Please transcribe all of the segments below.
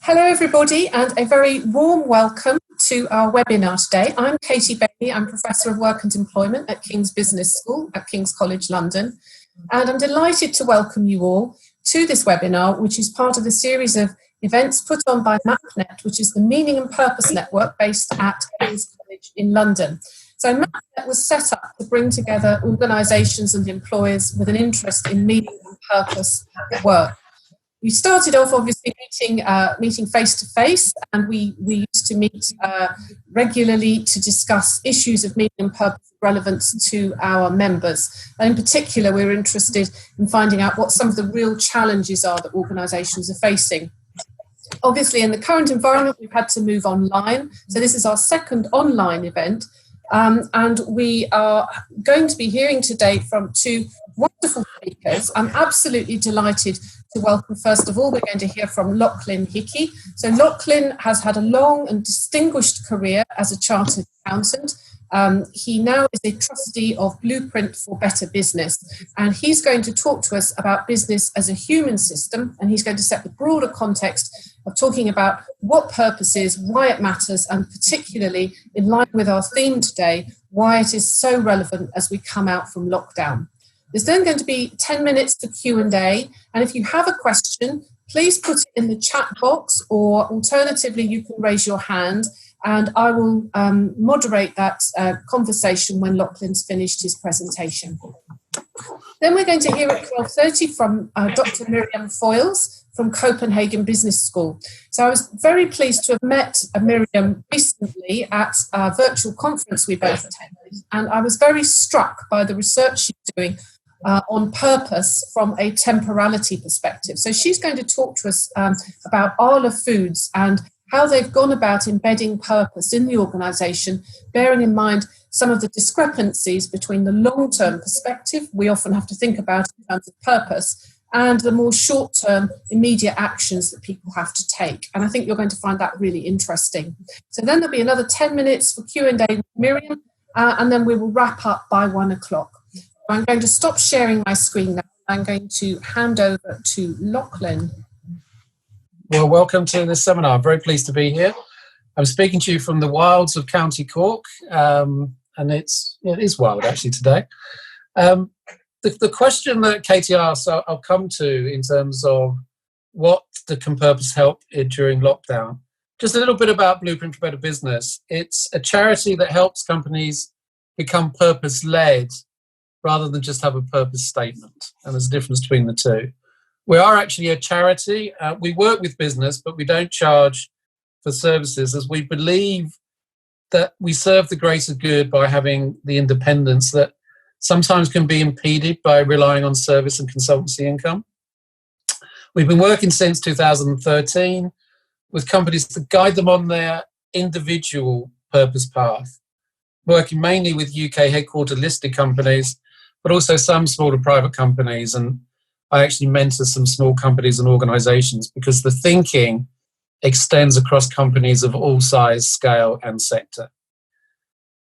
Hello everybody and a very warm welcome to our webinar today. I'm Katie Bailey, I'm Professor of Work and Employment at King's Business School at King's College London, and I'm delighted to welcome you all to this webinar, which is part of a series of events put on by MapNet, which is the Meaning and Purpose Network based at King's College in London. So MapNet was set up to bring together organisations and employers with an interest in meaning and purpose at work. We started off obviously meeting face to face, and we used to meet regularly to discuss issues of meaning and purpose relevance to our members. And in particular, we're interested in finding out what some of the real challenges are that organisations are facing. Obviously, in the current environment, we've had to move online. So this is our second online event. And we are going to be hearing today from two wonderful speakers. I'm absolutely delighted to welcome, first of all, we're going to hear from Loughlin Hickey. So Lachlan has had a long and distinguished career as a chartered accountant. He now is a trustee of Blueprint for Better Business, and he's going to talk to us about business as a human system, and he's going to set the broader context of talking about what purpose is, why it matters, and particularly in line with our theme today, why it is so relevant as we come out from lockdown. There's then going to be 10 minutes for Q&A, and if you have a question, please put it in the chat box, or alternatively you can raise your hand, and I will moderate that conversation when Lachlan's finished his presentation. Then we're going to hear at 12:30 from Dr. Miriam Feuls from Copenhagen Business School. So I was very pleased to have met Miriam recently at a virtual conference we both attended, and I was very struck by the research she's doing on purpose from a temporality perspective. So she's going to talk to us about Alar Foods and how they've gone about embedding purpose in the organisation, bearing in mind some of the discrepancies between the long-term perspective we often have to think about in terms of purpose and the more short-term immediate actions that people have to take. And I think you're going to find that really interesting. So then there'll be another 10 minutes for Q&A with Miriam, and then we will wrap up by 1 o'clock. I'm going to stop sharing my screen now. I'm going to hand over to Lachlan. Well, welcome to this seminar. I'm very pleased to be here. I'm speaking to you from the wilds of County Cork, and it is wild actually today. The question that Katie asked, I'll come to in terms of what can purpose help during lockdown. Just a little bit about Blueprint for Better Business. It's a charity that helps companies become purpose-led rather than just have a purpose statement, and there's a difference between the two. We are actually a charity. We work with business, but we don't charge for services, as we believe that we serve the greater good by having the independence that sometimes can be impeded by relying on service and consultancy income. We've been working since 2013 with companies to guide them on their individual purpose path, working mainly with UK headquartered listed companies, but also some smaller private companies. And I actually mentor some small companies and organisations because the thinking extends across companies of all size, scale and sector.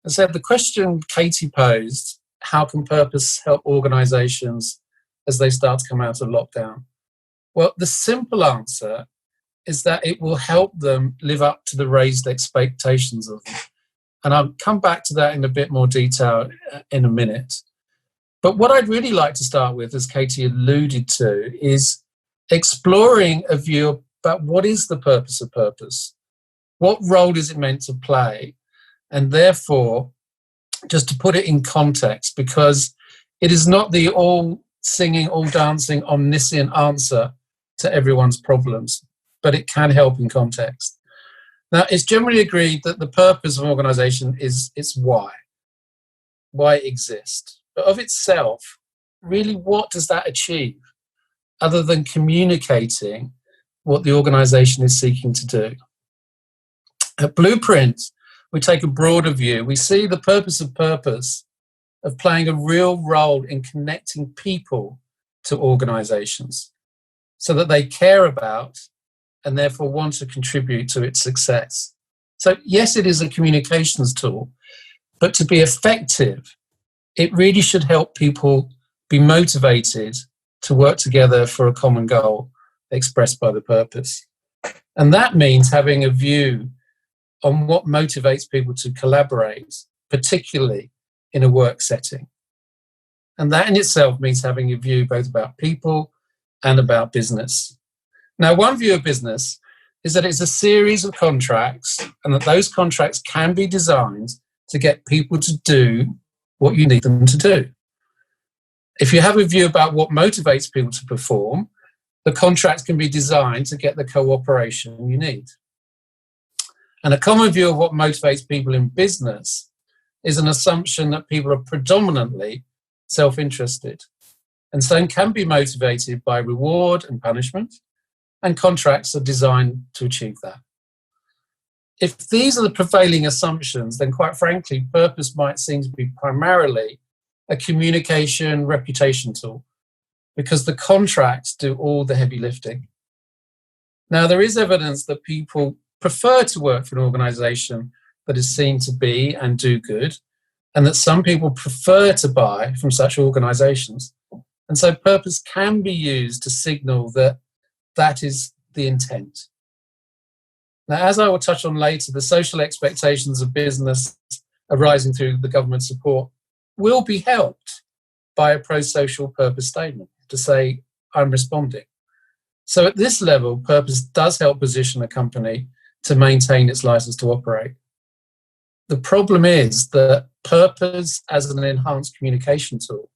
And so the question Katie posed, how can purpose help organisations as they start to come out of lockdown? Well, the simple answer is that it will help them live up to the raised expectations of them. And I'll come back to that in a bit more detail in a minute. But what I'd really like to start with, as Katie alluded to, is exploring a view about what is the purpose of purpose? What role is it meant to play? And therefore, just to put it in context, because it is not the all singing, all dancing, omniscient answer to everyone's problems, but it can help in context. Now, it's generally agreed that the purpose of an organisation is its why it exists. But of itself, really, what does that achieve other than communicating what the organisation is seeking to do? At Blueprint, we take a broader view. We see the purpose of playing a real role in connecting people to organisations so that they care about and therefore want to contribute to its success. So yes, it is a communications tool, but to be effective, it really should help people be motivated to work together for a common goal expressed by the purpose. And that means having a view on what motivates people to collaborate, particularly in a work setting. And that in itself means having a view both about people and about business. Now, one view of business is that it's a series of contracts and that those contracts can be designed to get people to do what you need them to do. If you have a view about what motivates people to perform, the contracts can be designed to get the cooperation you need. And a common view of what motivates people in business is an assumption that people are predominantly self-interested and so can be motivated by reward and punishment, and contracts are designed to achieve that. If these are the prevailing assumptions, then quite frankly, purpose might seem to be primarily a communication reputation tool, because the contracts do all the heavy lifting. Now, there is evidence that people prefer to work for an organisation that is seen to be and do good, and that some people prefer to buy from such organisations. And so purpose can be used to signal that that is the intent. Now, as I will touch on later, the social expectations of business arising through the government support will be helped by a pro-social purpose statement to say, I'm responding. So at this level, purpose does help position a company to maintain its license to operate. The problem is that purpose as an enhanced communication tool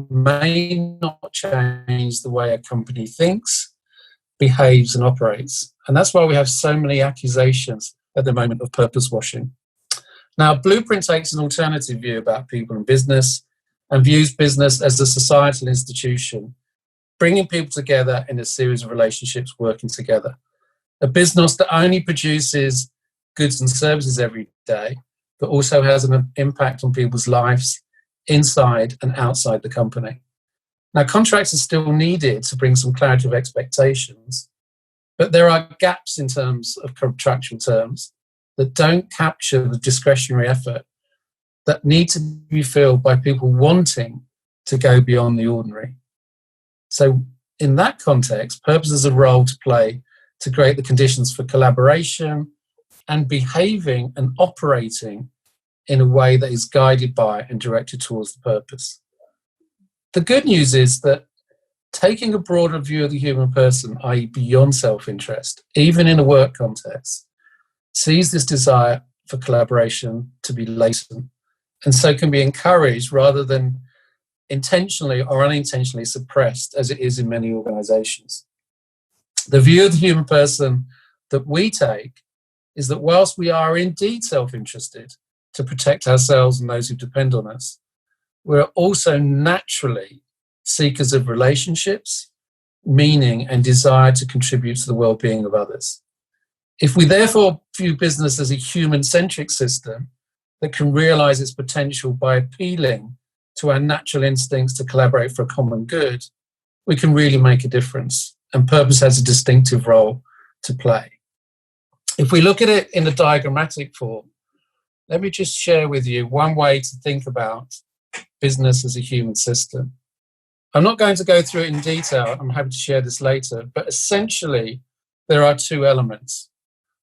may not change the way a company thinks, behaves and operates. And that's why we have so many accusations at the moment of purpose washing. Now, Blueprint takes an alternative view about people and business and views business as a societal institution, bringing people together in a series of relationships working together. A business that only produces goods and services every day, but also has an impact on people's lives inside and outside the company. Now, contracts are still needed to bring some clarity of expectations, but there are gaps in terms of contractual terms that don't capture the discretionary effort that need to be filled by people wanting to go beyond the ordinary. So in that context, purpose has a role to play to create the conditions for collaboration and behaving and operating in a way that is guided by and directed towards the purpose. The good news is that taking a broader view of the human person, i.e. beyond self-interest, even in a work context, sees this desire for collaboration to be latent and so can be encouraged rather than intentionally or unintentionally suppressed as it is in many organisations. The view of the human person that we take is that whilst we are indeed self-interested to protect ourselves and those who depend on us, we're also naturally seekers of relationships, meaning and desire to contribute to the well-being of others. If we therefore view business as a human-centric system that can realise its potential by appealing to our natural instincts to collaborate for a common good, we can really make a difference, and purpose has a distinctive role to play. If we look at it in a diagrammatic form, let me just share with you one way to think about business as a human system. I'm not going to go through it in detail, I'm happy to share this later, but essentially there are two elements.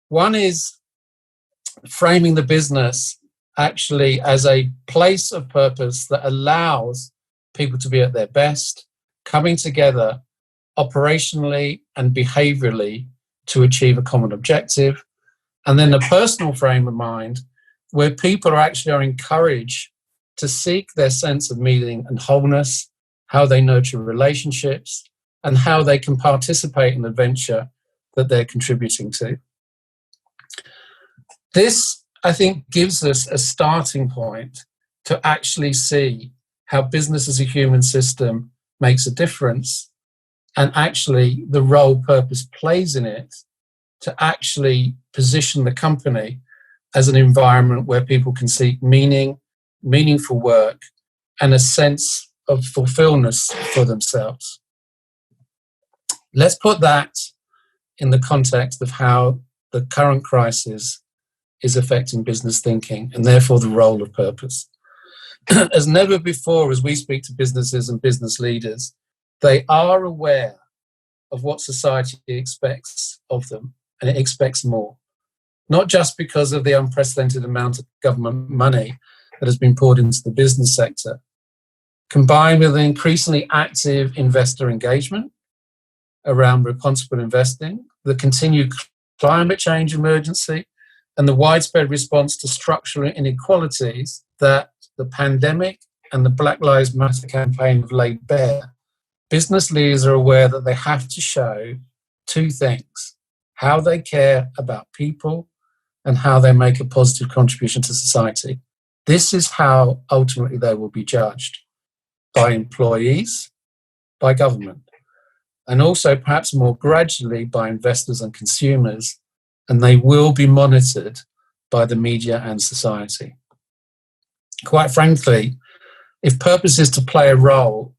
One is framing the business actually as a place of purpose that allows people to be at their best, coming together operationally and behaviourally to achieve a common objective. And then a personal frame of mind where people are encouraged to seek their sense of meaning and wholeness, how they nurture relationships, and how they can participate in the venture that they're contributing to. This, I think, gives us a starting point to actually see how business as a human system makes a difference, and actually the role purpose plays in it to actually position the company as an environment where people can seek meaning, meaningful work, and a sense of fulfillment for themselves. Let's put that in the context of how the current crisis is affecting business thinking and therefore the role of purpose. As never before, as we speak to businesses and business leaders, they are aware of what society expects of them, and it expects more. Not just because of the unprecedented amount of government money that has been poured into the business sector, combined with an increasingly active investor engagement around responsible investing, the continued climate change emergency, and the widespread response to structural inequalities that the pandemic and the Black Lives Matter campaign have laid bare. Business leaders are aware that they have to show two things: how they care about people and how they make a positive contribution to society. This is how ultimately they will be judged: by employees, by government, and also perhaps more gradually by investors and consumers, and they will be monitored by the media and society. Quite frankly, if purpose is to play a role,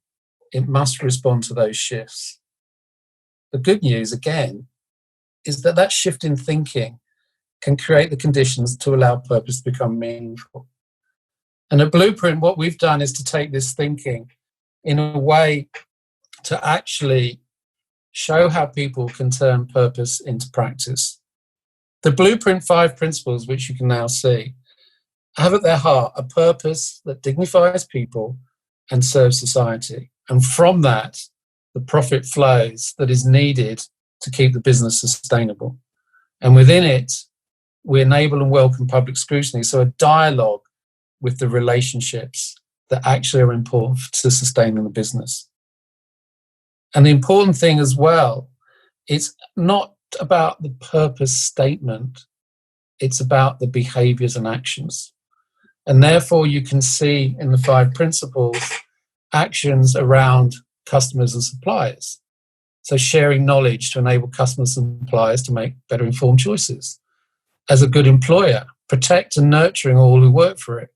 it must respond to those shifts. The good news, again, is that that shift in thinking can create the conditions to allow purpose to become meaningful. And at Blueprint, what we've done is to take this thinking in a way to actually show how people can turn purpose into practice. The Blueprint 5 principles, which you can now see, have at their heart a purpose that dignifies people and serves society. And from that, the profit flows that is needed to keep the business sustainable. And within it, we enable and welcome public scrutiny, so a dialogue with the relationships that actually are important to sustaining the business. And the important thing as well, it's not about the purpose statement, it's about the behaviours and actions. And therefore you can see in the 5 principles actions around customers and suppliers. So sharing knowledge to enable customers and suppliers to make better informed choices. As a good employer, protect and nurturing all who work for it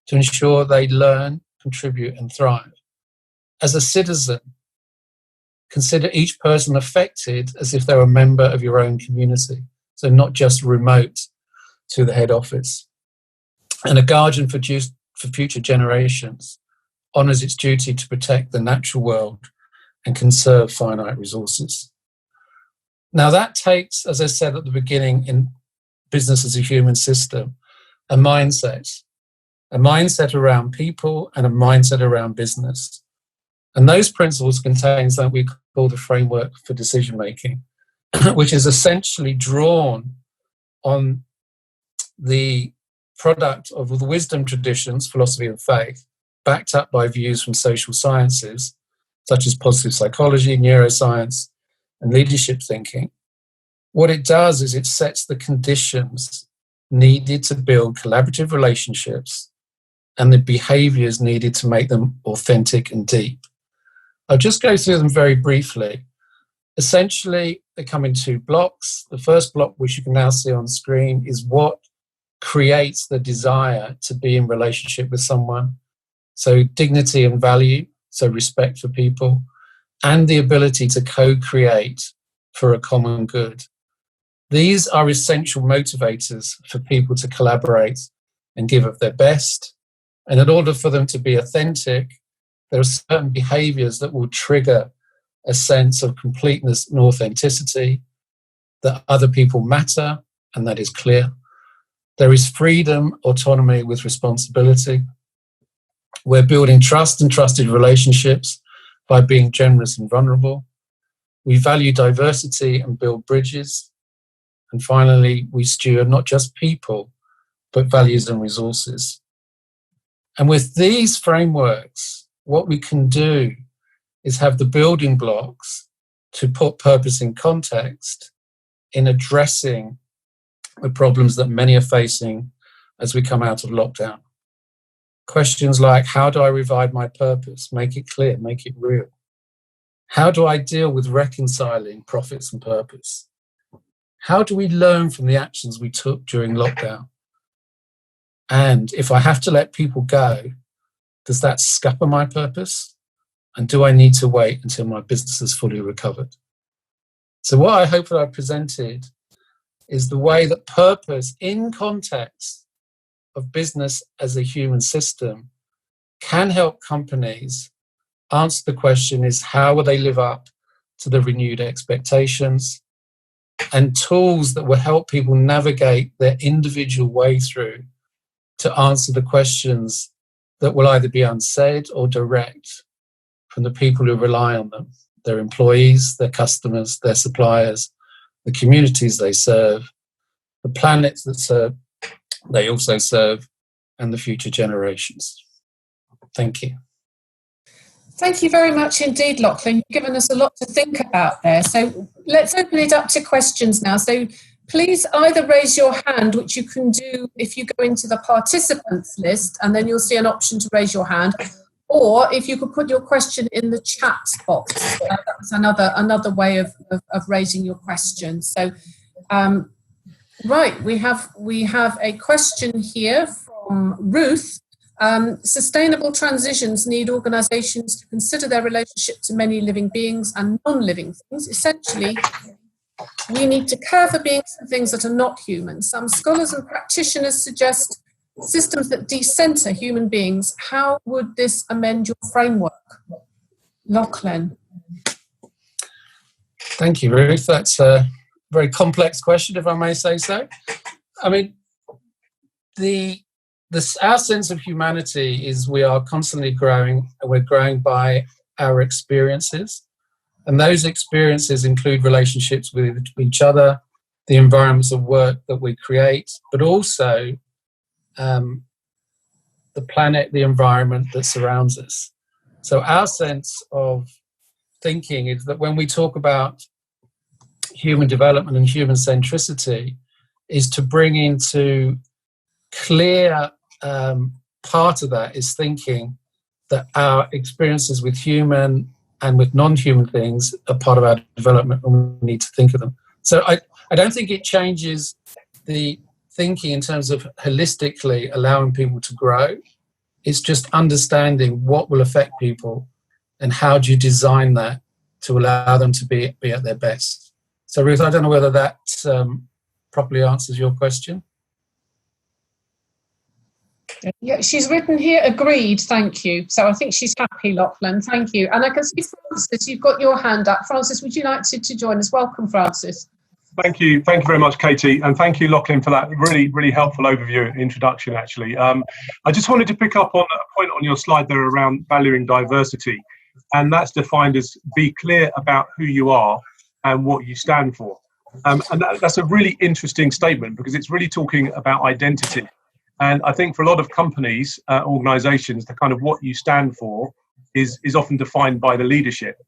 to ensure they learn, contribute and thrive. As a citizen, consider each person affected as if they're a member of your own community, so not just remote to the head office. And a guardian for future generations honours its duty to protect the natural world and conserve finite resources. Now that takes, as I said at the beginning, in business as a human system, a mindset around people and a mindset around business. And those principles contain something we call the framework for decision making, which is essentially drawn on the product of the wisdom traditions, philosophy and faith, backed up by views from social sciences, such as positive psychology, neuroscience, and leadership thinking. What it does is it sets the conditions needed to build collaborative relationships and the behaviours needed to make them authentic and deep. I'll just go through them very briefly. Essentially, they come in 2 blocks. The first block, which you can now see on screen, is what creates the desire to be in relationship with someone. So dignity and value, so respect for people, and the ability to co-create for a common good. These are essential motivators for people to collaborate and give of their best. And in order for them to be authentic, there are certain behaviours that will trigger a sense of completeness and authenticity, that other people matter, and that is clear. There is freedom, autonomy with responsibility. We're building trust and trusted relationships by being generous and vulnerable. We value diversity and build bridges. And finally, we steward not just people, but values and resources. And with these frameworks, what we can do is have the building blocks to put purpose in context in addressing the problems that many are facing as we come out of lockdown. Questions like, how do I revive my purpose? Make it clear, make it real. How do I deal with reconciling profits and purpose? How do we learn from the actions we took during lockdown? And if I have to let people go, does that scupper my purpose? And do I need to wait until my business is fully recovered? So what I hope that I presented is the way that purpose in context of business as a human system can help companies answer the question is, how will they live up to the renewed expectations, and tools that will help people navigate their individual way through to answer the questions that will either be unsaid or direct from the people who rely on them, their employees, their customers, their suppliers, the communities they serve, the planets that they also serve, and the future generations. Thank you. Thank you very much indeed, Lachlan. You've given us a lot to think about there. So let's open it up to questions now. So please either raise your hand, which you can do if you go into the participants list, and then you'll see an option to raise your hand, or if you could put your question in the chat box. That's another way of raising your question. So, right, we have a question here from Ruth. Sustainable transitions need organisations to consider their relationship to many living beings and non-living things. Essentially, we need to care for beings and things that are not human. Some scholars and practitioners suggest systems that decenter human beings. How would this amend your framework? Lachlan. Thank you, Ruth. That's a very complex question, if I may say so. I mean, our sense of humanity is we are constantly growing, and we're growing by our experiences. And those experiences include relationships with each other, the environments of work that we create, but also the planet, the environment that surrounds us. So our sense of thinking is that when we talk about human development and human centricity, is to bring into clear part of that is thinking that our experiences with human and with non-human things are part of our development, and we need to think of them. So I don't think it changes the thinking in terms of holistically allowing people to grow. It's just understanding what will affect people and how do you design that to allow them to be at their best. So Ruth, I don't know whether that properly answers your question. Yeah, she's written here, agreed, thank you. So I think she's happy, Lachlan, thank you. And I can see Francis, you've got your hand up. Francis, would you like to join us? Welcome, Francis. Thank you very much, Katie, and thank you, Lachlan, for that really helpful overview introduction, actually. I just wanted to pick up on a point on your slide there around valuing diversity, and that's defined as be clear about who you are and what you stand for. And that's a really interesting statement, because it's really talking about identity. And I think for a lot of companies, organisations, the kind of what you stand for is often defined by the leadership.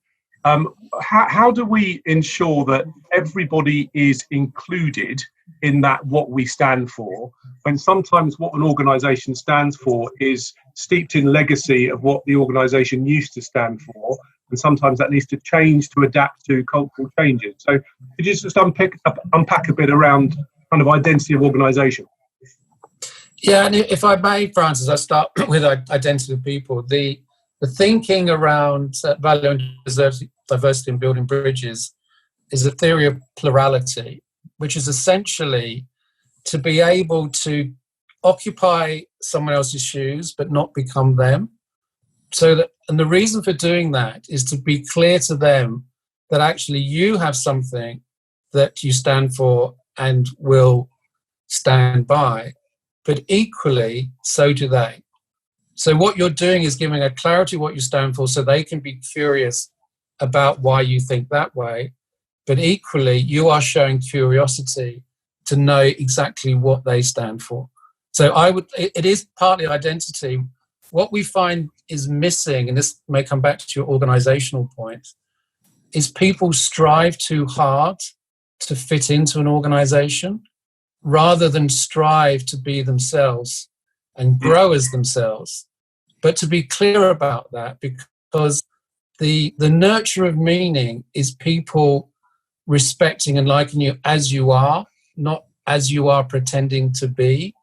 How do we ensure that everybody is included in that what we stand for, when sometimes what an organisation stands for is steeped in legacy of what the organisation used to stand for, and sometimes that needs to change to adapt to cultural changes? So could you just unpack a bit around kind of identity of organisation? Yeah, and if I may, Francis, I start with identity of people. The thinking around value and diversity and building bridges is a theory of plurality, which is essentially to be able to occupy someone else's shoes but not become them. And the reason for doing that is to be clear to them that actually you have something that you stand for and will stand by, but equally so do they. So what you're doing is giving a clarity what you stand for, so they can be curious about why you think that way, but equally you are showing curiosity to know exactly what they stand for. So it is partly identity. What we find is missing, and this may come back to your organizational point, is people strive too hard to fit into an organization rather than strive to be themselves and grow as themselves. But to be clear about that, because the nurture of meaning is people respecting and liking you as you are, not as you are pretending to be.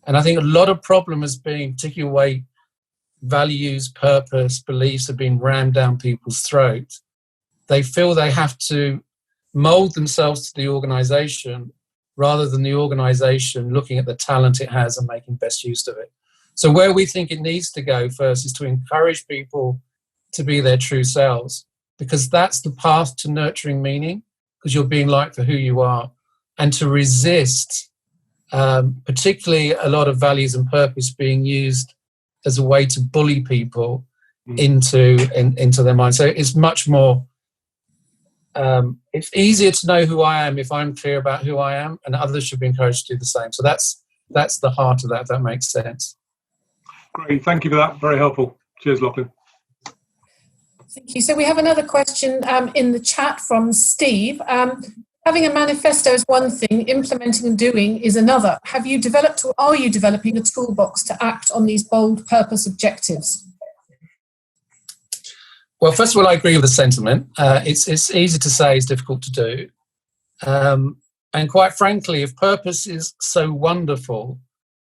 And I think a lot of problem has been, particularly the way values, purpose, beliefs have been rammed down people's throats. They feel they have to mold themselves to the organization rather than the organisation looking at the talent it has and making best use of it. So where we think it needs to go first is to encourage people to be their true selves, because that's the path to nurturing meaning, because you're being liked for who you are, and to resist, particularly a lot of values and purpose being used as a way to bully people into their mind. So it's much more, it's easier to know who I am if I'm clear about who I am, and others should be encouraged to do the same. So that's the heart of that, if that makes sense. Great, thank you for that. Very helpful. Cheers, Lachlan. Thank you. So we have another question in the chat from Steve. Having a manifesto is one thing, implementing and doing is another. Have you developed or are you developing a toolbox to act on these bold purpose objectives? Well, first of all, I agree with the sentiment. It's easy to say, it's difficult to do. And quite frankly, if purpose is so wonderful,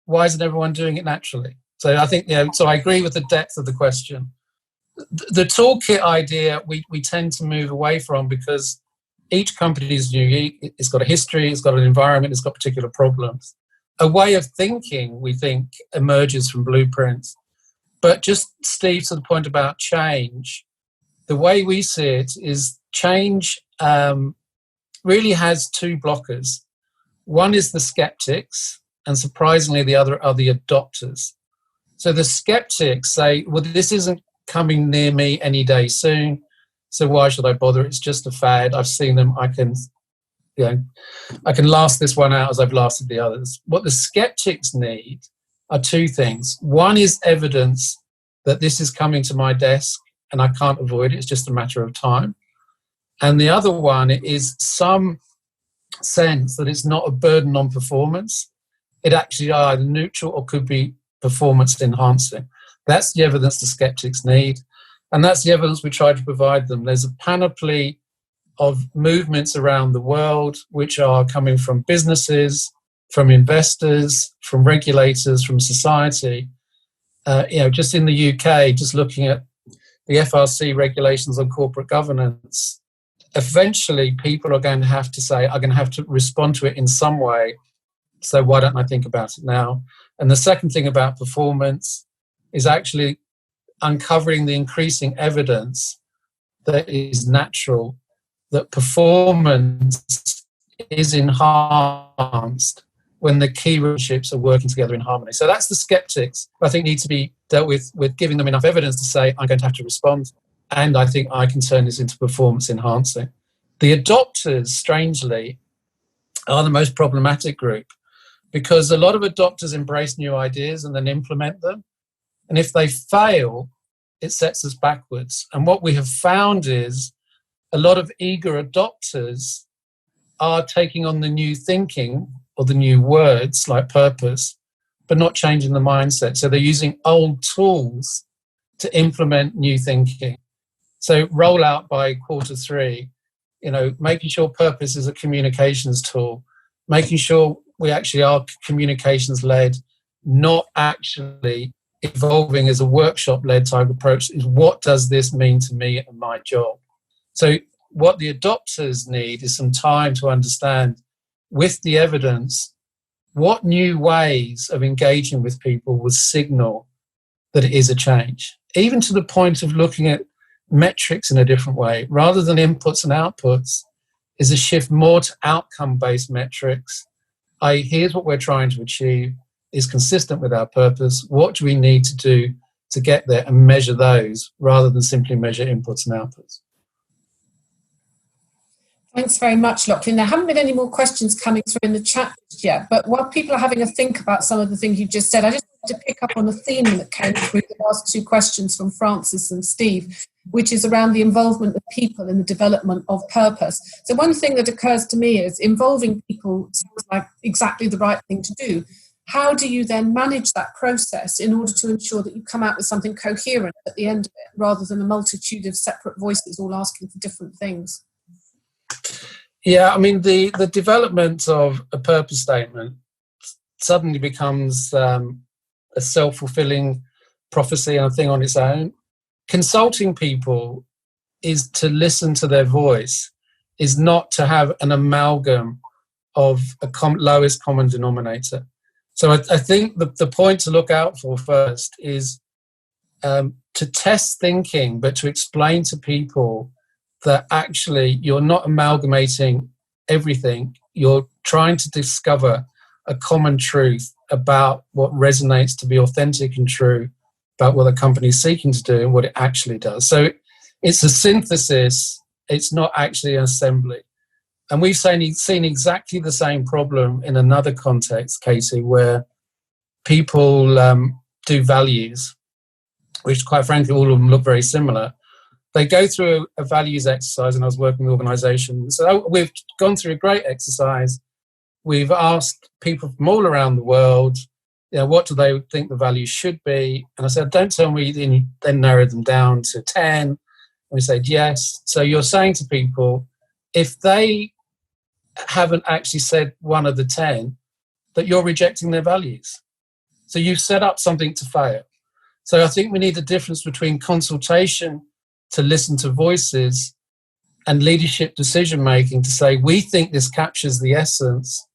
why isn't everyone doing it naturally? So I think, so I agree with the depth of the question. The toolkit idea we tend to move away from because each company is unique. It's got a history, it's got an environment, it's got particular problems. A way of thinking, we think, emerges from blueprints. But just, Steve, to the point about change, the way we see it is change really has two blockers. One is the skeptics, and surprisingly, the other are the adopters. So the skeptics say, well, this isn't coming near me any day soon, so why should I bother? It's just a fad. I've seen them. I can last this one out as I've lasted the others. What the skeptics need are two things. One is evidence that this is coming to my desk and I can't avoid it. It's just a matter of time. And the other one is some sense that it's not a burden on performance. It actually either neutral or could be performance enhancing. That's the evidence the skeptics need. And that's the evidence we try to provide them. There's a panoply of movements around the world which are coming from businesses, from investors, from regulators, from society. Just in the UK, just looking at the FRC regulations on corporate governance, eventually people are going to have to say, I'm going to have to respond to it in some way. So why don't I think about it now? And the second thing about performance is actually uncovering the increasing evidence that is natural, that performance is enhanced when the key relationships are working together in harmony. So that's the skeptics, I think, need to be dealt with giving them enough evidence to say, I'm going to have to respond, and I think I can turn this into performance enhancing. The adopters, strangely, are the most problematic group, because a lot of adopters embrace new ideas and then implement them. And if they fail, it sets us backwards. And what we have found is a lot of eager adopters are taking on the new thinking or the new words like purpose, but not changing the mindset. So they're using old tools to implement new thinking. So roll out by Q3, making sure purpose is a communications tool, making sure we actually are communications led, not actually evolving as a workshop-led type approach, is what does this mean to me and my job? So what the adopters need is some time to understand, with the evidence, what new ways of engaging with people will signal that it is a change, even to the point of looking at metrics in a different way. Rather than inputs and outputs, is a shift more to outcome-based metrics. Here's what we're trying to achieve, is consistent with our purpose. What do we need to do to get there, and measure those rather than simply measure inputs and outputs? Thanks very much, Lachlan. There haven't been any more questions coming through in the chat yet, but while people are having a think about some of the things you just said, I just wanted to pick up on the theme that came through the last two questions from Francis and Steve, which is around the involvement of people in the development of purpose. So one thing that occurs to me is involving people sounds like exactly the right thing to do. How do you then manage that process in order to ensure that you come out with something coherent at the end of it, rather than a multitude of separate voices all asking for different things? Yeah, I mean, the development of a purpose statement suddenly becomes a self-fulfilling prophecy and a thing on its own. Consulting people is to listen to their voice, is not to have an amalgam of a lowest common denominator. So I think the point to look out for first is to test thinking, but to explain to people that actually you're not amalgamating everything. You're trying to discover a common truth about what resonates to be authentic and true about what the company is seeking to do and what it actually does. So it's a synthesis. It's not actually an assembly. And we've seen exactly the same problem in another context, Katie, where people do values, which quite frankly, all of them look very similar. They go through a values exercise, and I was working with organisations. So we've gone through a great exercise. We've asked people from all around the world, what do they think the values should be? And I said, don't tell me. Then narrowed them down to 10. And we said, yes. So you're saying to people, if they haven't actually said one of the 10, that you're rejecting their values. So you've set up something to fail. So I think we need a difference between consultation to listen to voices and leadership decision-making to say, we think this captures the essence,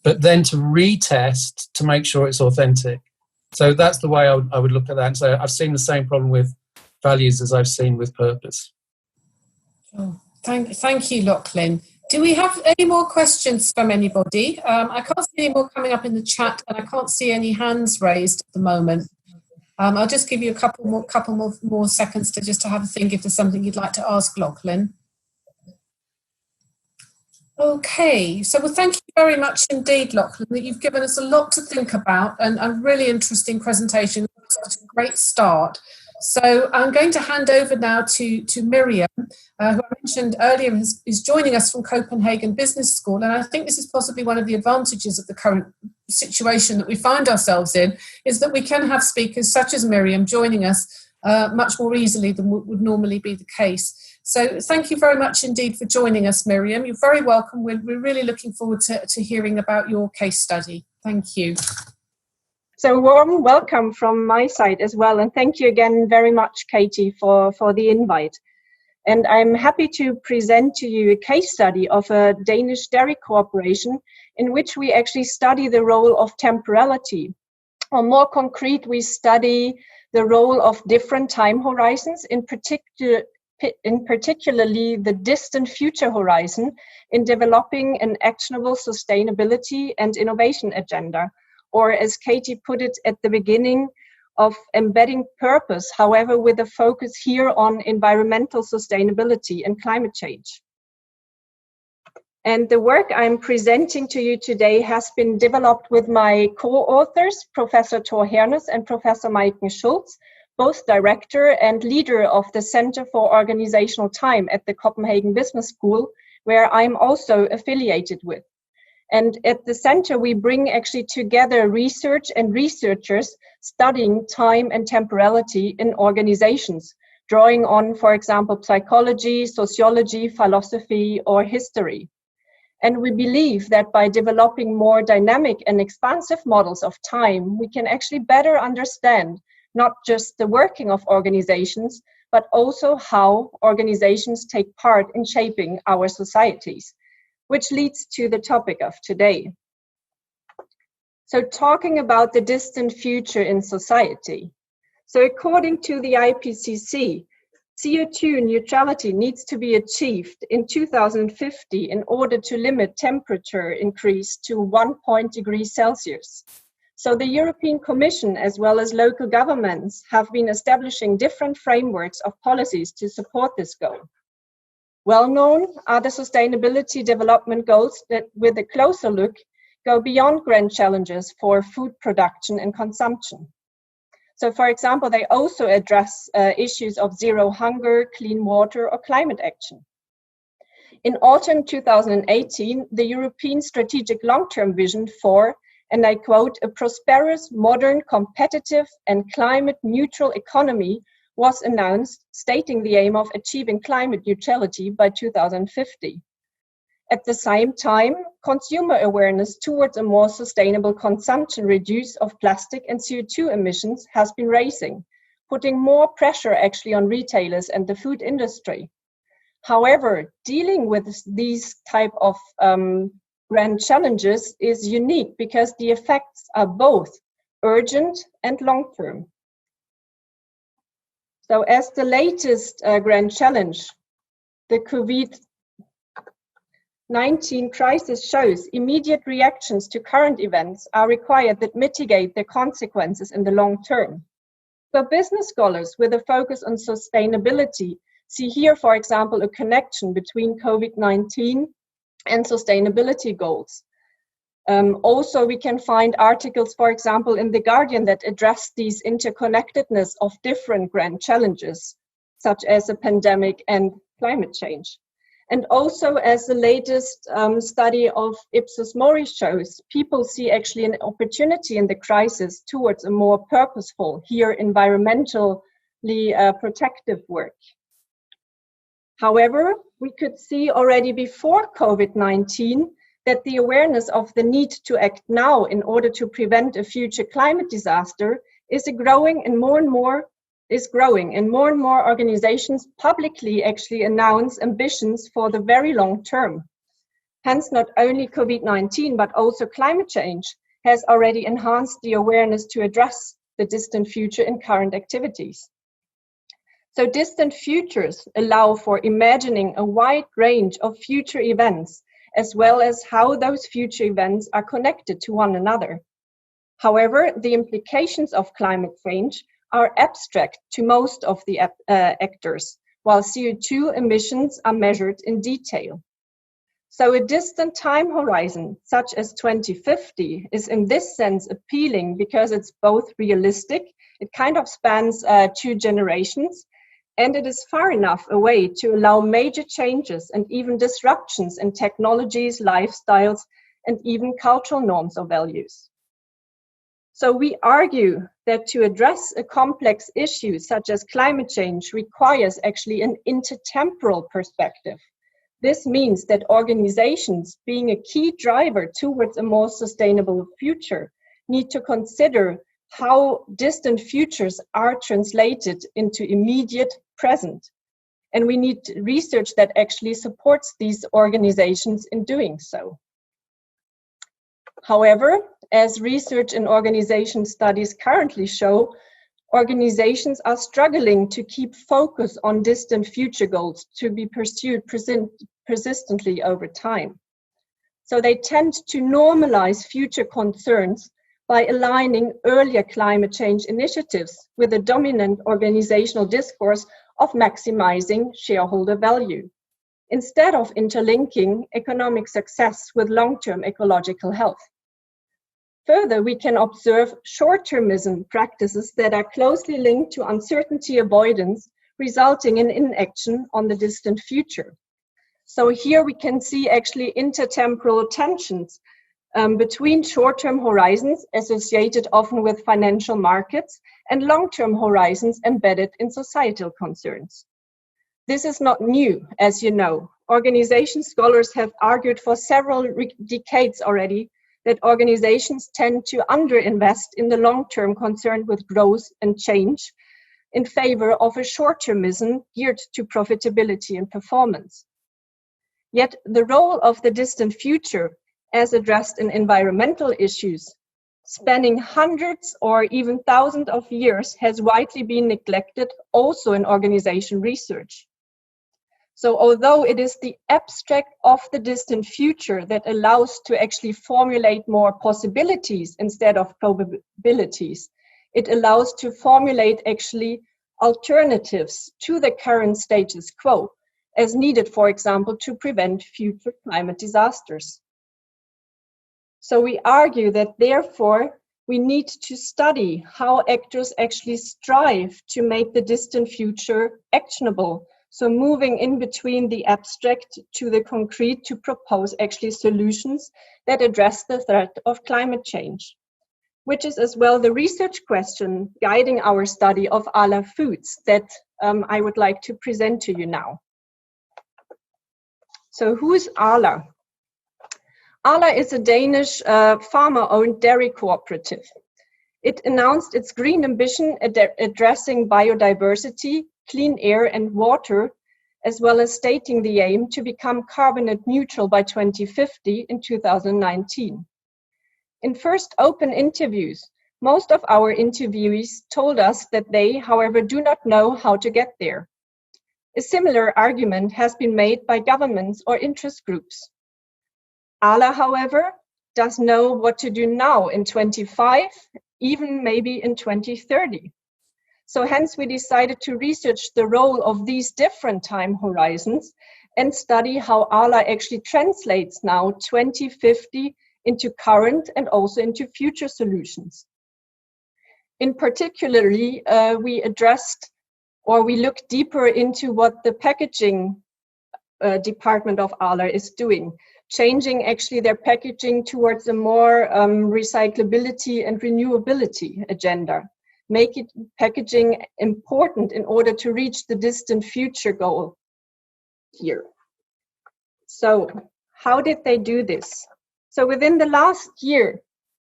but then to retest to make sure it's authentic. So that's the way I would look at that. And so I've seen the same problem with values as I've seen with purpose. Oh, thank you, Lachlan. Do we have any more questions from anybody? I can't see any more coming up in the chat, and I can't see any hands raised at the moment. I'll just give you a couple more seconds to have a think if there's something you'd like to ask Lachlan. Okay, so well, thank you very much indeed, Lachlan, that you've given us a lot to think about and a really interesting presentation. Such a great start. So I'm going to hand over now to Miriam, who I mentioned earlier is joining us from Copenhagen Business School. And I think this is possibly one of the advantages of the current situation that we find ourselves in, is that we can have speakers such as Miriam joining us much more easily than would normally be the case. So thank you very much indeed for joining us, Miriam. You're very welcome. We're really looking forward to hearing about your case study. Thank you. So warm welcome from my side as well. And thank you again very much, Katie, for the invite. And I'm happy to present to you a case study of a Danish dairy corporation in which we actually study the role of temporality. Or more concrete, we study the role of different time horizons, in particularly the distant future horizon, in developing an actionable sustainability and innovation agenda. Or as Katie put it at the beginning, of embedding purpose, however, with a focus here on environmental sustainability and climate change. And the work I'm presenting to you today has been developed with my co-authors, Professor Thor Hernes and Professor Maiken Schultz, both director and leader of the Center for Organizational Time at the Copenhagen Business School, where I'm also affiliated with. And at the center, we bring actually together research and researchers studying time and temporality in organizations, drawing on, for example, psychology, sociology, philosophy, or history. And we believe that by developing more dynamic and expansive models of time, we can actually better understand not just the working of organizations, but also how organizations take part in shaping our societies. Which leads to the topic of today. So talking about the distant future in society. So according to the IPCC, CO2 neutrality needs to be achieved in 2050 in order to limit temperature increase to 1 degree Celsius. So the European Commission, as well as local governments, have been establishing different frameworks of policies to support this goal. Well known are the sustainability development goals that, with a closer look, go beyond grand challenges for food production and consumption. So, for example, they also address issues of zero hunger, clean water, or climate action. In autumn 2018, the European Strategic Long-Term Vision for, and I quote, a prosperous, modern, competitive, and climate-neutral economy was announced, stating the aim of achieving climate neutrality by 2050. At the same time, consumer awareness towards a more sustainable consumption reduce of plastic and CO2 emissions has been rising, putting more pressure actually on retailers and the food industry. However, dealing with these type of grand challenges is unique because the effects are both urgent and long-term. So as the latest grand challenge, the COVID-19 crisis shows immediate reactions to current events are required that mitigate their consequences in the long term. For business scholars with a focus on sustainability, see here, for example, a connection between COVID-19 and sustainability goals. Also, we can find articles, for example, in The Guardian that address these interconnectedness of different grand challenges, such as a pandemic and climate change. And also, as the latest study of Ipsos Mori shows, people see actually an opportunity in the crisis towards a more purposeful, here environmentally protective work. However, we could see already before COVID-19 that the awareness of the need to act now in order to prevent a future climate disaster is growing, and more and more organizations publicly actually announce ambitions for the very long term. Hence, not only COVID-19, but also climate change has already enhanced the awareness to address the distant future in current activities. So distant futures allow for imagining a wide range of future events, as well as how those future events are connected to one another. However, the implications of climate change are abstract to most of the actors, while CO2 emissions are measured in detail. So a distant time horizon, such as 2050, is in this sense appealing because it's both realistic, it kind of spans 2 generations, and it is far enough away to allow major changes and even disruptions in technologies, lifestyles, and even cultural norms or values. So we argue that to address a complex issue such as climate change requires actually an intertemporal perspective. This means that organizations, being a key driver towards a more sustainable future, need to consider how distant futures are translated into immediate present. And we need research that actually supports these organizations in doing so. However, as research and organization studies currently show, organizations are struggling to keep focus on distant future goals to be pursued persistently over time. So they tend to normalize future concerns by aligning earlier climate change initiatives with a dominant organizational discourse of maximizing shareholder value, instead of interlinking economic success with long-term ecological health. Further, we can observe short-termism practices that are closely linked to uncertainty avoidance, resulting in inaction on the distant future. So here we can see actually intertemporal tensions between short-term horizons associated often with financial markets and long-term horizons embedded in societal concerns. This is not new, as you know. Organization scholars have argued for several decades already that organizations tend to underinvest in the long-term concern with growth and change in favor of a short-termism geared to profitability and performance. Yet the role of the distant future, as addressed in environmental issues, spanning hundreds or even thousands of years, has widely been neglected also in organization research. So although it is the abstract of the distant future that allows to actually formulate more possibilities instead of probabilities, it allows to formulate actually alternatives to the current status quo, as needed, for example, to prevent future climate disasters. So we argue that therefore we need to study how actors actually strive to make the distant future actionable. So moving in between the abstract to the concrete to propose actually solutions that address the threat of climate change, which is as well the research question guiding our study of Alar foods that I would like to present to you now. So who is Alar? Alar is a Danish farmer-owned dairy cooperative. It announced its green ambition addressing biodiversity, clean air and water, as well as stating the aim to become carbon neutral by 2050 in 2019. In first open interviews, most of our interviewees told us that they, however, do not know how to get there. A similar argument has been made by governments or interest groups. Alar, however, does know what to do now in 25, even maybe in 2030. So hence we decided to research the role of these different time horizons and study how Alar actually translates now 2050 into current and also into future solutions. In particularly, we addressed or we looked deeper into what the packaging department of Alar is doing, changing actually their packaging towards a more recyclability and renewability agenda, making packaging important in order to reach the distant future goal here. So how did they do this? So within the last year,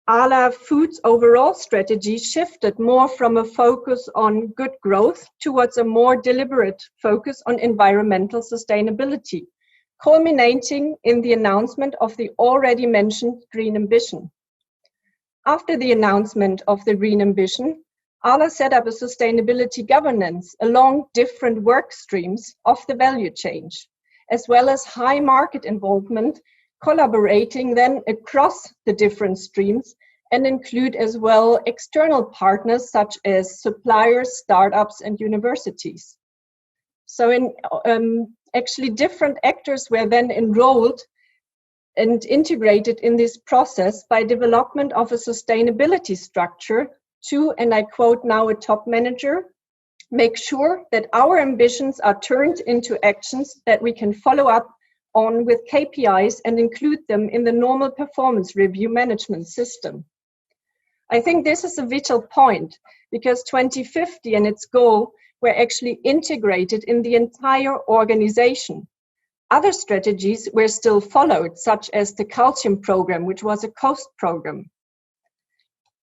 Alar Food's overall strategy shifted more from a focus on good growth towards a more deliberate focus on environmental sustainability, culminating in the announcement of the already mentioned Green Ambition. After the announcement of the Green Ambition, Alar set up a sustainability governance along different work streams of the value chain, as well as high market involvement, collaborating then across the different streams and include as well external partners such as suppliers, startups, and universities. So actually different actors were then enrolled and integrated in this process by development of a sustainability structure to, and I quote now a top manager, make sure that our ambitions are turned into actions that we can follow up on with KPIs and include them in the normal performance review management system. I think this is a vital point because 2050 and its goal were actually integrated in the entire organization. Other strategies were still followed, such as the calcium program, which was a cost program,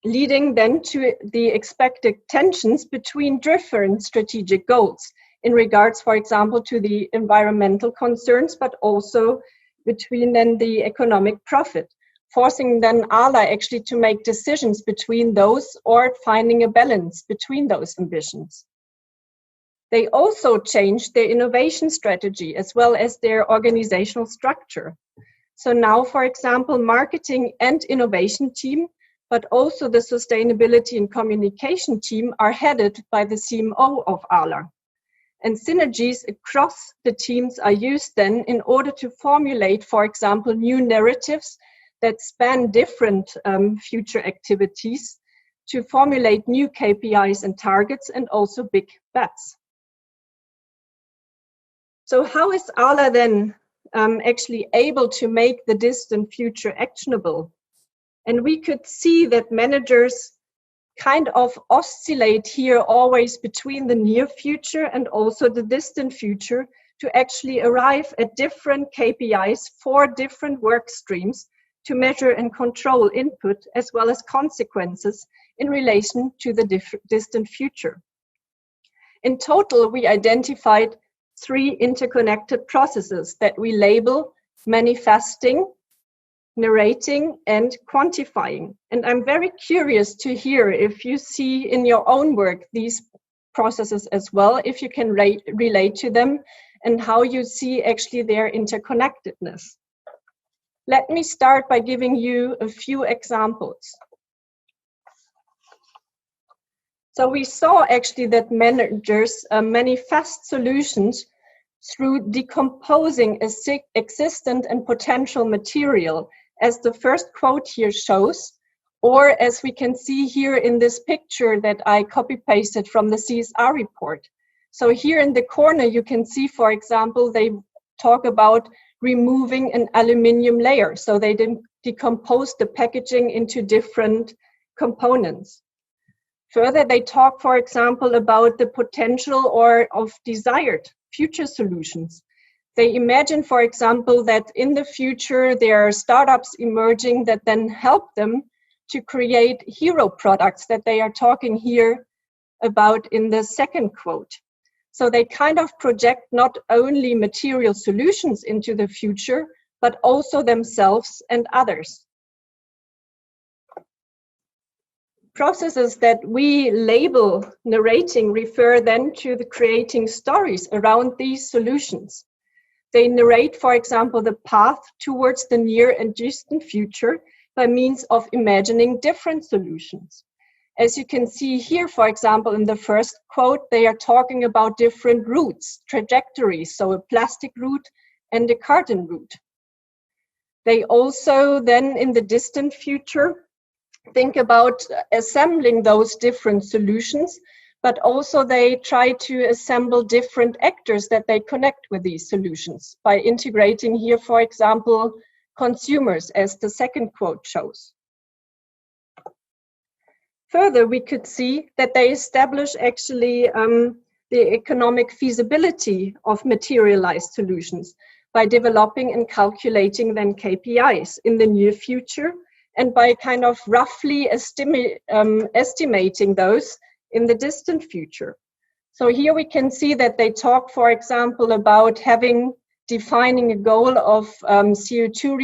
leading then to the expected tensions between different strategic goals in regards, for example, to the environmental concerns, but also between then the economic profit, forcing then Alar actually to make decisions between those or finding a balance between those ambitions. They also changed their innovation strategy as well as their organizational structure. So now, for example, marketing and innovation team, but also the sustainability and communication team are headed by the CMO of Alar. And synergies across the teams are used then in order to formulate, for example, new narratives that span different future activities, to formulate new KPIs and targets, and also big bets. So how is Alar then actually able to make the distant future actionable? And we could see that managers kind of oscillate here always between the near future and also the distant future to actually arrive at different KPIs for different work streams to measure and control input as well as consequences in relation to the distant future. In total, we identified 3 interconnected processes that we label manifesting, narrating, and quantifying. And I'm very curious to hear if you see in your own work these processes as well, if you can relate to them and how you see actually their interconnectedness. Let me start by giving you a few examples. So we saw actually that managers manifest solutions through decomposing existent and potential material, as the first quote here shows, or as we can see here in this picture that I copy-pasted from the CSR report. So here in the corner, you can see, for example, they talk about removing an aluminium layer. So they decompose the packaging into different components. Further, they talk, for example, about the potential or of desired future solutions. They imagine, for example, that in the future there are startups emerging that then help them to create hero products that they are talking here about in the second quote. So they kind of project not only material solutions into the future, but also themselves and others. processes that we label narrating refer then to the creating stories around these solutions. They narrate, for example, the path towards the near and distant future by means of imagining different solutions. As you can see here, for example, in the first quote, they are talking about different routes, trajectories, so a plastic route and a carton route. They also then, in the distant future, think about assembling those different solutions, but also they try to assemble different actors that they connect with these solutions by integrating here, for example, consumers, as the second quote shows. Further, we could see that they establish actually the economic feasibility of materialized solutions by developing and calculating then KPIs in the near future, and by kind of roughly estimating those in the distant future. So here we can see that they talk, for example, about defining a goal of CO2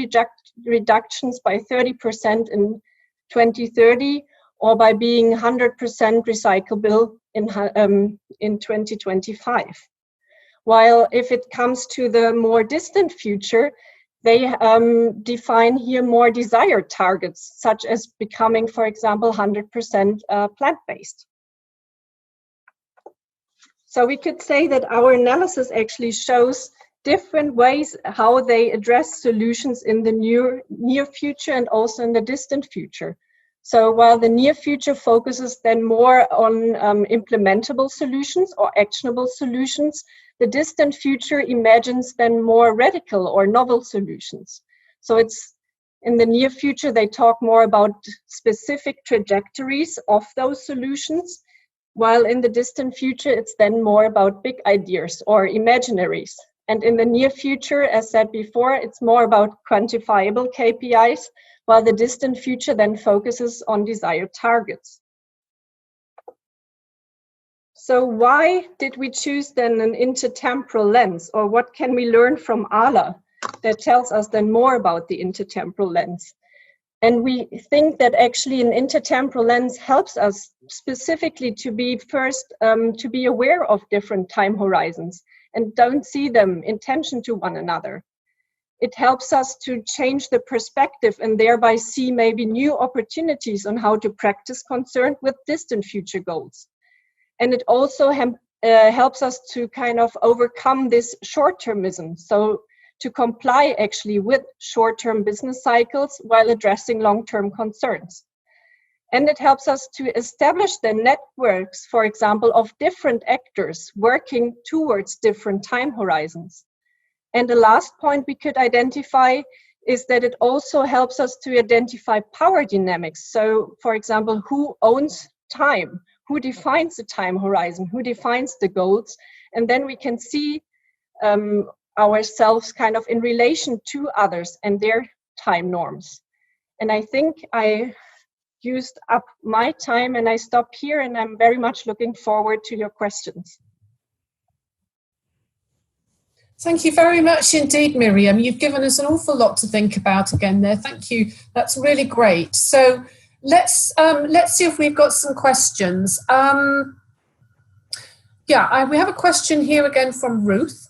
reductions by 30% in 2030, or by being 100% recyclable in 2025. While if it comes to the more distant future, they define here more desired targets, such as becoming, for example, 100% plant-based. So we could say that our analysis actually shows different ways how they address solutions in the near future and also in the distant future. So while the near future focuses then more on implementable solutions or actionable solutions, the distant future imagines then more radical or novel solutions. So it's in the near future, they talk more about specific trajectories of those solutions, while in the distant future, it's then more about big ideas or imaginaries. And in the near future, as said before, it's more about quantifiable KPIs, while the distant future then focuses on desired targets. So why did we choose then an intertemporal lens, or what can we learn from Alar that tells us then more about the intertemporal lens? And we think that actually an intertemporal lens helps us specifically to be to be aware of different time horizons and don't see them in tension to one another. It helps us to change the perspective and thereby see maybe new opportunities on how to practice concern with distant future goals. And it also helps us to kind of overcome this short-termism, so to comply actually with short-term business cycles while addressing long-term concerns. And it helps us to establish the networks, for example, of different actors working towards different time horizons. And the last point we could identify is that it also helps us to identify power dynamics. So, for example, who owns time? Who defines the time horizon? Who defines the goals? And then we can see ourselves kind of in relation to others and their time norms. And I think I used up my time and I stop here, and I'm very much looking forward to your questions. Thank you very much indeed, Miriam. You've given us an awful lot to think about again there. Thank you. That's really great. So let's see if we've got some questions. We have a question here again from Ruth.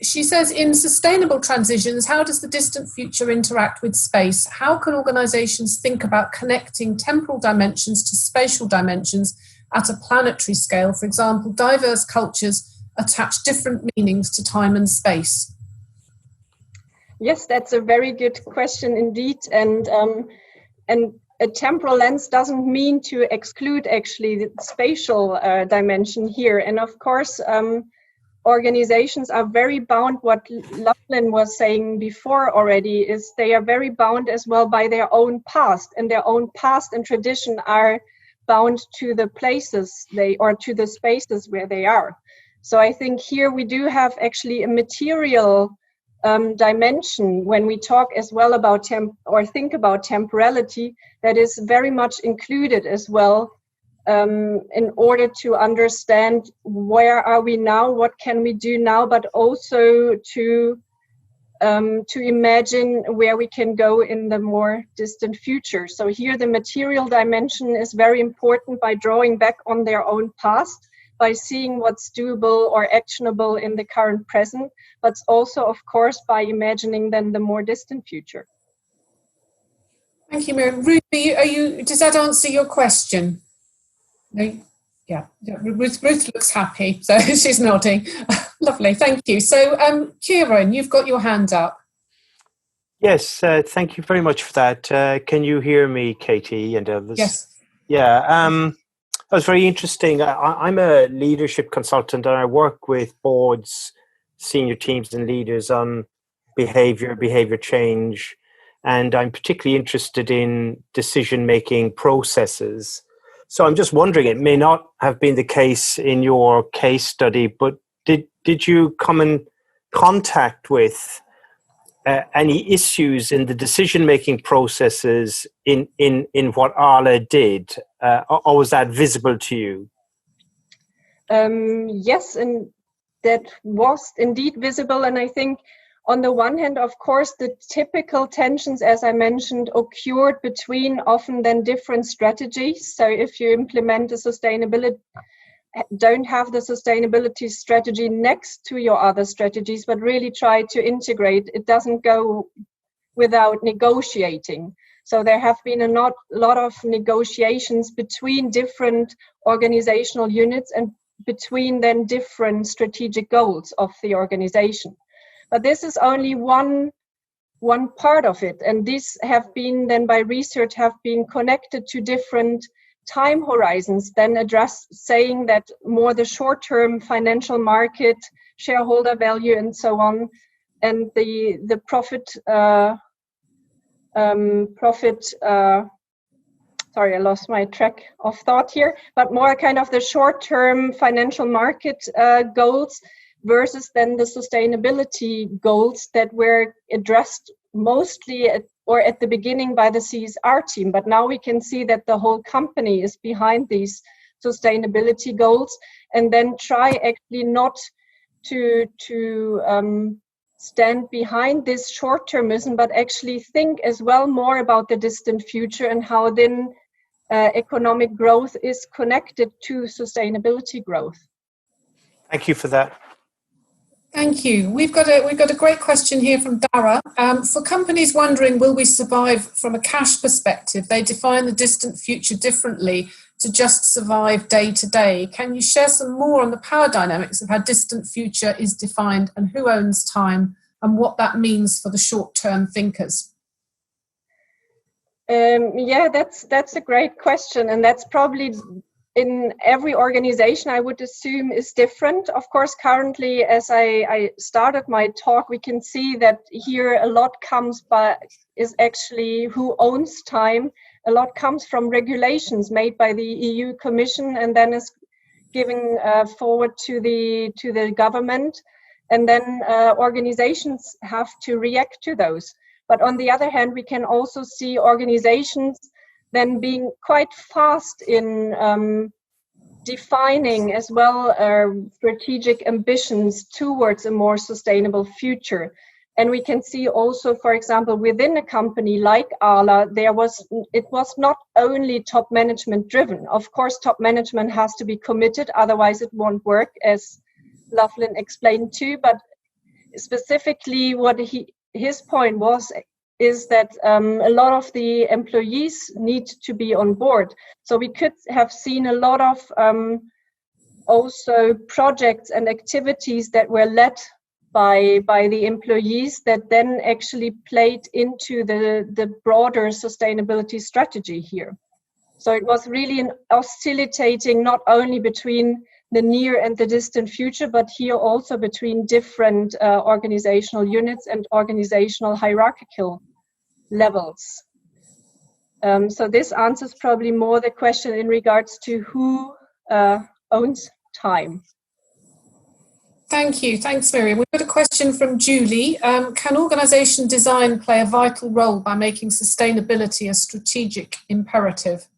She says, in sustainable transitions, how does the distant future interact with space? How can organisations think about connecting temporal dimensions to spatial dimensions at a planetary scale? For example, diverse cultures attach different meanings to time and space. Yes, that's a very good question indeed. And a temporal lens doesn't mean to exclude actually the spatial dimension here. And of course, organizations are very bound, what Lachlan was saying before already, is they are very bound as well by their own past, and their own past and tradition are bound to the places to the spaces where they are. So I think here we do have actually a material dimension when we talk as well about think about temporality, that is very much included as well in order to understand where are we now, what can we do now, but also to to imagine where we can go in the more distant future. So here the material dimension is very important by drawing back on their own past, by seeing what's doable or actionable in the current present, but also, of course, by imagining then the more distant future. Thank you, Miriam. Ruth, does that answer your question? No? Yeah, Ruth looks happy, so she's nodding. Lovely, thank you. So, Kieran, you've got your hand up. Yes, thank you very much for that. Can you hear me, Katie and others? Yes. Yeah, that was very interesting. I'm a leadership consultant, and I work with boards, senior teams and leaders on behavior change, and I'm particularly interested in decision-making processes. So I'm just wondering, it may not have been the case in your case study, but did you come in contact with any issues in the decision-making processes in what Alar did, or was that visible to you? Yes, and that was indeed visible. And I think on the one hand, of course, the typical tensions, as I mentioned, occurred between often then different strategies. So if you implement a sustainability, don't have the sustainability strategy next to your other strategies, but really try to integrate. It doesn't go without negotiating. So there have been a lot of negotiations between different organizational units and between then different strategic goals of the organization. But this is only one part of it. And these have been then by research have been connected to different time horizons, then saying that more the short-term financial market, shareholder value, and so on, and the profit. Sorry, I lost my track of thought here. But more kind of the short-term financial market goals versus then the sustainability goals that were addressed mostly at the beginning by the CSR team. But now we can see that the whole company is behind these sustainability goals, and then try actually not to stand behind this short-termism, but actually think as well more about the distant future and how then economic growth is connected to sustainability growth. Thank you for that. Thank you. We've got a great question here from Dara. For companies wondering, will we survive from a cash perspective? They define the distant future differently to just survive day to day. Can you share some more on the power dynamics of how distant future is defined and who owns time and what that means for the short-term thinkers? Yeah, that's a great question, and that's probably in every organization, I would assume, is different. Of course, currently, as I started my talk, we can see that here a lot comes is actually who owns time. A lot comes from regulations made by the EU Commission and then is given forward to the government, and then organizations have to react to those. But on the other hand, we can also see organizations then being quite fast in defining as well strategic ambitions towards a more sustainable future. And we can see also, for example, within a company like Alar, it was not only top management driven. Of course, top management has to be committed, otherwise it won't work, as Lachlan explained too. But specifically what his point is that a lot of the employees need to be on board. So we could have seen a lot of also projects and activities that were led by the employees that then actually played into the broader sustainability strategy here. So it was really an oscillating not only between the near and the distant future, but here also between different organizational units and organizational hierarchical levels. So this answers probably more the question in regards to who owns time. Thank you. Thanks, Miriam. We've got a question from Julie. Can organisation design play a vital role by making sustainability a strategic imperative?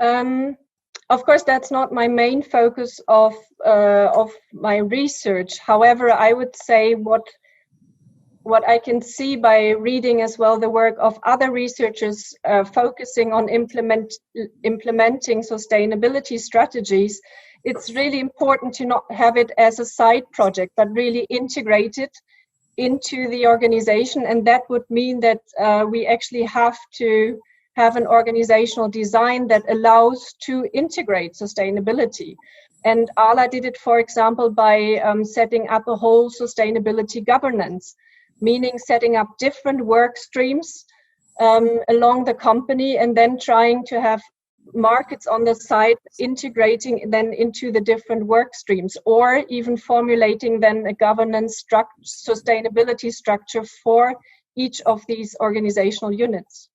Of course, that's not my main focus of my research. However, I would say what what I can see by reading as well the work of other researchers focusing on implementing sustainability strategies, it's really important to not have it as a side project, but really integrate it into the organization. And that would mean that we actually have to have an organizational design that allows to integrate sustainability. And Alar did it, for example, by setting up a whole sustainability governance, meaning setting up different work streams along the company and then trying to have markets on the side integrating then into the different work streams, or even formulating then a governance sustainability structure for each of these organizational units.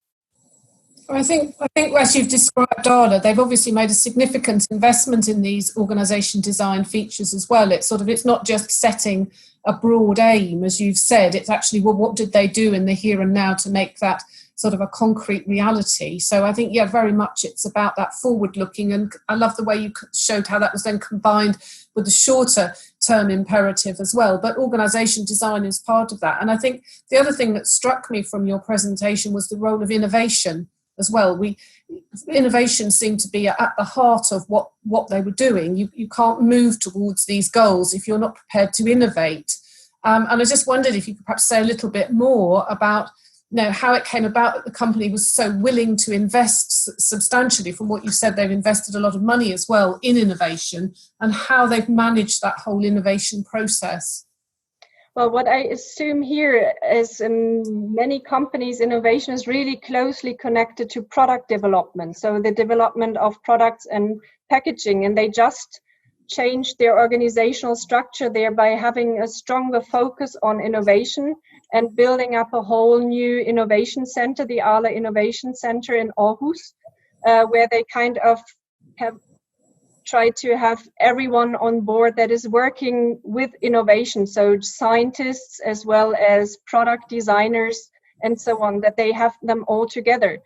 I think as you've described Alar, they've obviously made a significant investment in these organisation design features as well. It's not just setting a broad aim, as you've said. It's actually, well, what did they do in the here and now to make that sort of a concrete reality? So I think, very much it's about that forward looking. And I love the way you showed how that was then combined with the shorter term imperative as well. But organisation design is part of that. And I think the other thing that struck me from your presentation was the role of innovation as well. Innovation seemed to be at the heart of what they were doing. You can't move towards these goals if you're not prepared to innovate. And I just wondered if you could perhaps say a little bit more about how it came about that the company was so willing to invest substantially. From what you said, they've invested a lot of money as well in innovation, and how they've managed that whole innovation process. Well, what I assume here is in many companies, innovation is really closely connected to product development. So the development of products and packaging, and they just changed their organizational structure there by having a stronger focus on innovation and building up a whole new innovation center, the Alar Innovation Center in Aarhus, where they kind of have try to have everyone on board that is working with innovation, so scientists as well as product designers and so on, that they have them all together.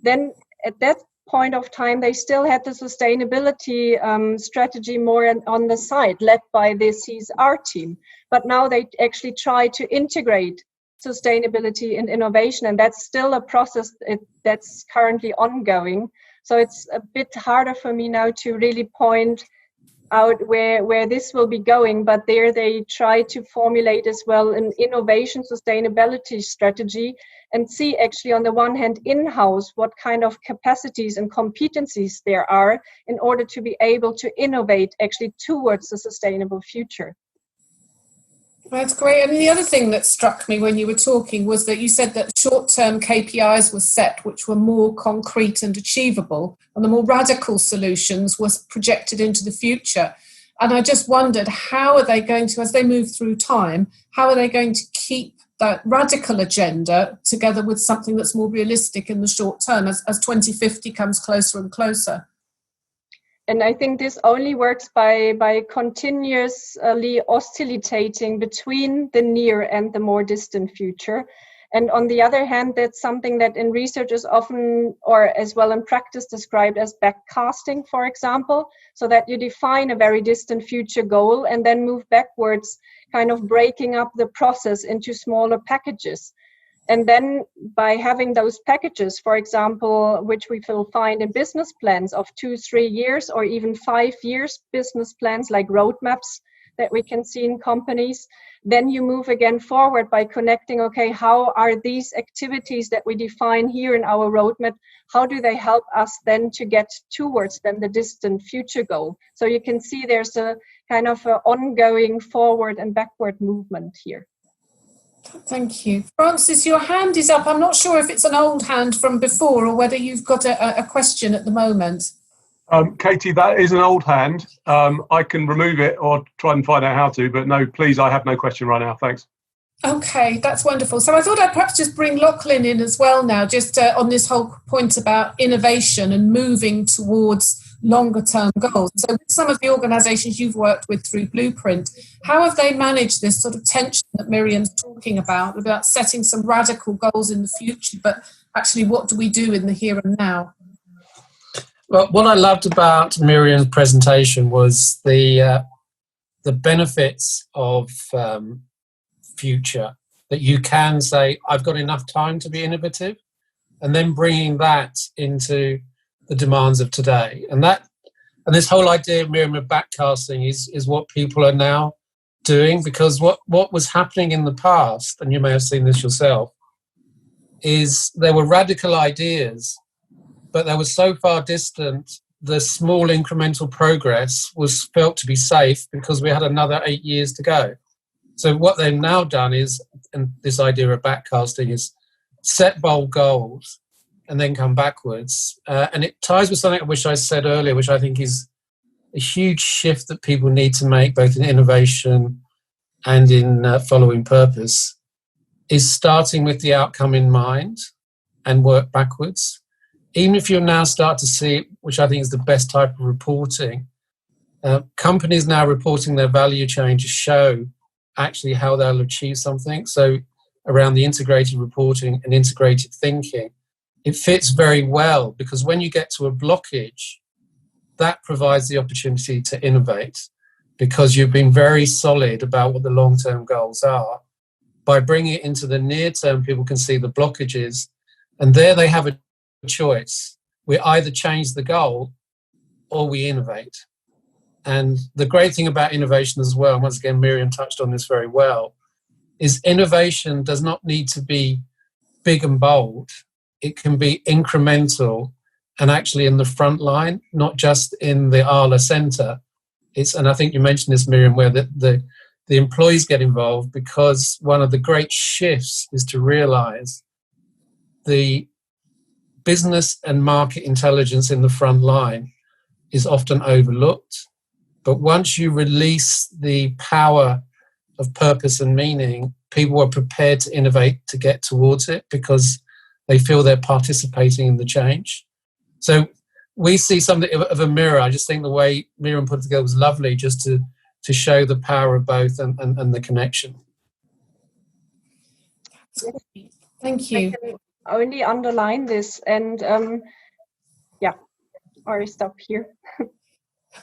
Then at that point of time, they still had the sustainability strategy more on the side, led by the CSR team. But now they actually try to integrate sustainability and innovation, and that's still a process that's currently ongoing. So it's a bit harder for me now to really point out where this will be going, but there they try to formulate as well an innovation sustainability strategy and see actually on the one hand in-house what kind of capacities and competencies there are in order to be able to innovate actually towards a sustainable future. That's great. And the other thing that struck me when you were talking was that you said that short-term KPIs were set, which were more concrete and achievable, and the more radical solutions were projected into the future. And I just wondered, how are they going to, as they move through time, how are they going to keep that radical agenda together with something that's more realistic in the short term as 2050 comes closer and closer? And I think this only works by continuously oscillating between the near and the more distant future. And on the other hand, that's something that in research is often, or as well in practice, described as backcasting, for example, so that you define a very distant future goal and then move backwards, kind of breaking up the process into smaller packages. And then by having those packages, for example, which we will find in business plans of 2-3 years or even 5 years business plans like roadmaps that we can see in companies, then you move again forward by connecting, okay, how are these activities that we define here in our roadmap, how do they help us then to get towards then the distant future goal? So you can see there's a kind of an ongoing forward and backward movement here. Thank you. Francis, your hand is up. I'm not sure if it's an old hand from before or whether you've got a question at the moment. Katie, that is an old hand. I can remove it or try and find out how to, but no, please, I have no question right now. Thanks. Okay, that's wonderful. So I thought I'd perhaps just bring Lachlan in as well now, just on this whole point about innovation and moving towards longer term goals. So with some of the organisations you've worked with through Blueprint, how have they managed this sort of tension that Miriam's talking about setting some radical goals in the future, but actually what do we do in the here and now? Well, what I loved about Miriam's presentation was the benefits of future that you can say, I've got enough time to be innovative, and then bringing that into the demands of today. And this whole idea, Miriam, of backcasting is what people are now doing, because what was happening in the past, and you may have seen this yourself, is there were radical ideas, but they were so far distant, the small incremental progress was felt to be safe because we had another 8 years to go. So what they've now done is, and this idea of backcasting is, set bold goals and then come backwards. And it ties with something which I said earlier, which I think is a huge shift that people need to make, both in innovation and in following purpose, is starting with the outcome in mind and work backwards. Even if you now start to see, which I think is the best type of reporting, companies now reporting their value chain to show actually how they'll achieve something. So around the integrated reporting and integrated thinking, it fits very well, because when you get to a blockage, that provides the opportunity to innovate, because you've been very solid about what the long-term goals are. By bringing it into the near term, people can see the blockages, and there they have a choice. We either change the goal or we innovate. And the great thing about innovation as well, and once again, Miriam touched on this very well, is innovation does not need to be big and bold. It can be incremental and actually in the front line, not just in the Alar Centre. And I think you mentioned this, Miriam, where the employees get involved, because one of the great shifts is to realise the business and market intelligence in the front line is often overlooked. But once you release the power of purpose and meaning, people are prepared to innovate to get towards it, because they feel they're participating in the change. So we see something of a mirror. I just think the way Miriam put it together was lovely, just to show the power of both and the connection. Thank you. I can only underline this, and or stop here.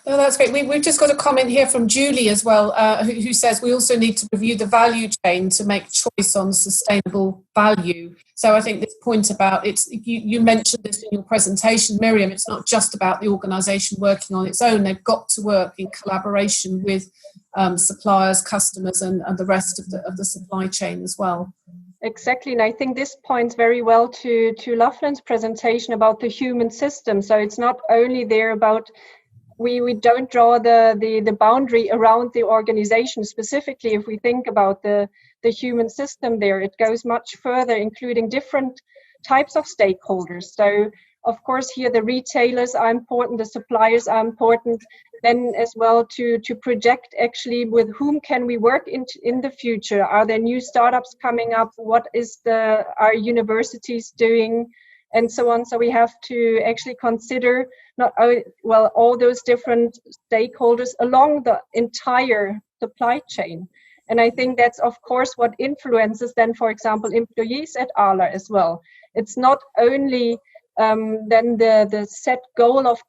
Oh, that's great. We've just got a comment here from Julie as well, who says we also need to review the value chain to make choice on sustainable value. So I think this point about you mentioned this in your presentation, Miriam, it's not just about the organisation working on its own. They've got to work in collaboration with suppliers, customers, and the rest of the supply chain as well. Exactly, and I think this points very well to Laughlin's presentation about the human system. So it's not only there about we don't draw the boundary around the organization specifically. If we think about the human system there, it goes much further, including different types of stakeholders. So of course here the retailers are important, the suppliers are important, then as well to project actually with whom can we work in the future. Are there new startups coming up? What is our universities doing? And so on. So we have to actually consider all those different stakeholders along the entire supply chain. And I think that's of course what influences then, for example, employees at Alar as well. It's not only then the set goal of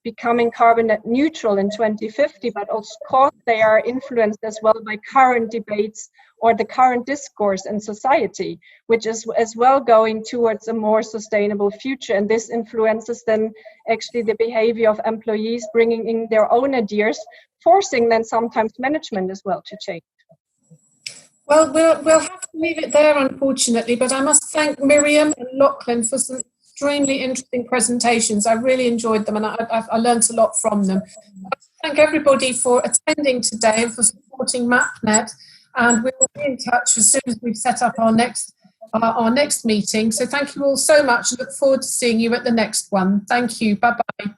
becoming carbon neutral in 2050, but of course they are influenced as well by current debates or the current discourse in society, which is as well going towards a more sustainable future. And this influences then actually the behavior of employees, bringing in their own ideas, forcing then sometimes management as well to change. Well, we'll have to leave it there, unfortunately, but I must thank Miriam and Lachlan for some extremely interesting presentations. I really enjoyed them, and I learned a lot from them. I thank everybody for attending today and for supporting MapNet, and we will be in touch as soon as we've set up our next meeting. So thank you all so much. Look forward to seeing you at the next one. Thank you. Bye-bye.